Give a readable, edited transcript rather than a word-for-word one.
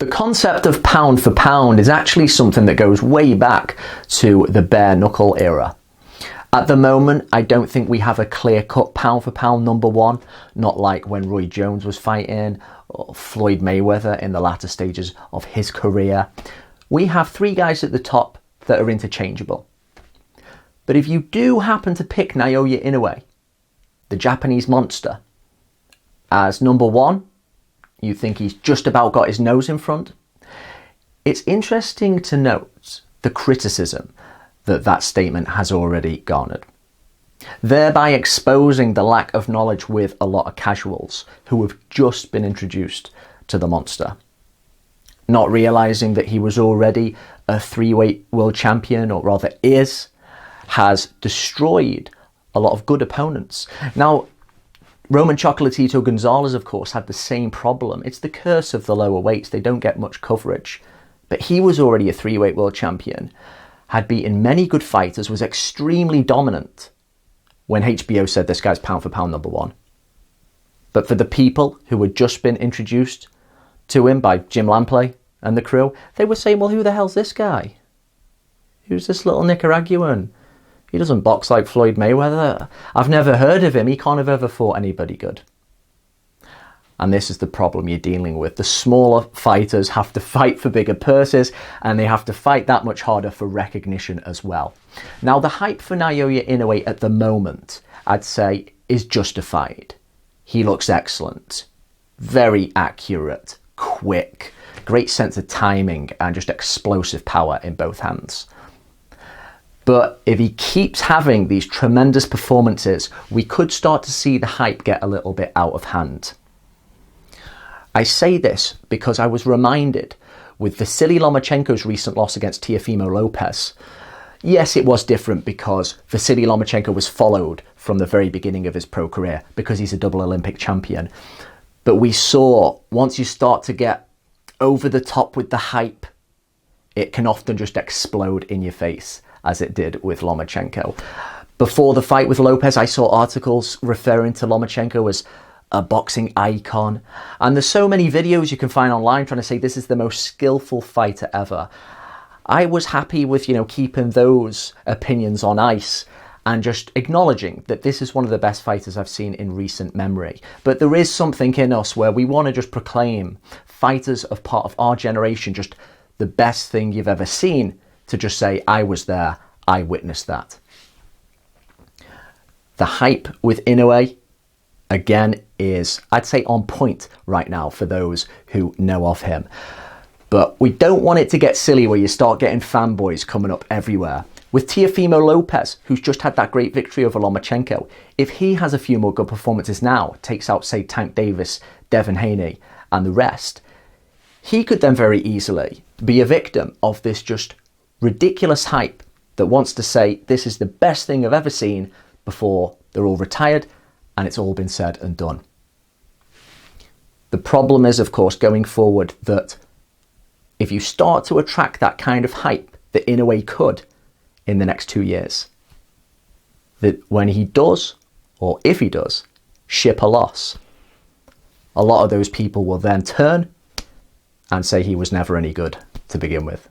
The concept of pound for pound is actually something that goes way back to the bare knuckle era. At the moment, I don't think we have a clear-cut pound for pound number one, not like when Roy Jones was fighting or Floyd Mayweather in the latter stages of his career. We have three guys at the top that are interchangeable. But if you do happen to pick Naoya Inoue, the Japanese monster, as number one, you think he's just about got his nose in front. It's interesting to note the criticism that that statement has already garnered, thereby exposing the lack of knowledge with a lot of casuals who have just been introduced to the monster, not realizing that he was already a three-weight world champion, or rather has destroyed a lot of good opponents. Now, Roman Chocolatito Gonzalez, of course, had the same problem. It's the curse of the lower weights. They don't get much coverage. But he was already a three-weight world champion, had beaten many good fighters, was extremely dominant when HBO said this guy's pound for pound number one. But for the people who had just been introduced to him by Jim Lampley and the crew, they were saying, well, who the hell's this guy? Who's this little Nicaraguan? He doesn't box like Floyd Mayweather. I've never heard of him. He can't have ever fought anybody good. And this is the problem you're dealing with. The smaller fighters have to fight for bigger purses, and they have to fight that much harder for recognition as well. Now, the hype for Naoya Inoue at the moment, I'd say, is justified. He looks excellent. Very accurate, quick, great sense of timing, and just explosive power in both hands. But if he keeps having these tremendous performances, we could start to see the hype get a little bit out of hand. I say this because I was reminded with Vasily Lomachenko's recent loss against Teofimo Lopez. Yes, it was different because Vasily Lomachenko was followed from the very beginning of his pro career because he's a double Olympic champion. But we saw once you start to get over the top with the hype, it can often just explode in your face, as it did with Lomachenko. Before the fight with Lopez, I saw articles referring to Lomachenko as a boxing icon. And there's so many videos you can find online trying to say this is the most skillful fighter ever. I was happy with, keeping those opinions on ice and just acknowledging that this is one of the best fighters I've seen in recent memory. But there is something in us where we want to just proclaim fighters of part of our generation just the best thing you've ever seen, to just say, I was there, I witnessed that. The hype with Inoue, again, is, I'd say, on point right now for those who know of him. But we don't want it to get silly where you start getting fanboys coming up everywhere. With Teofimo Lopez, who's just had that great victory over Lomachenko, if he has a few more good performances now, takes out, say, Tank Davis, Devin Haney, and the rest, he could then very easily be a victim of this just ridiculous hype that wants to say this is the best thing I've ever seen before they're all retired and it's all been said and done. The problem is, of course, going forward, that if you start to attract that kind of hype that Inoue could in the next 2 years, that when he does, or if he does, ship a loss, a lot of those people will then turn and say he was never any good to begin with.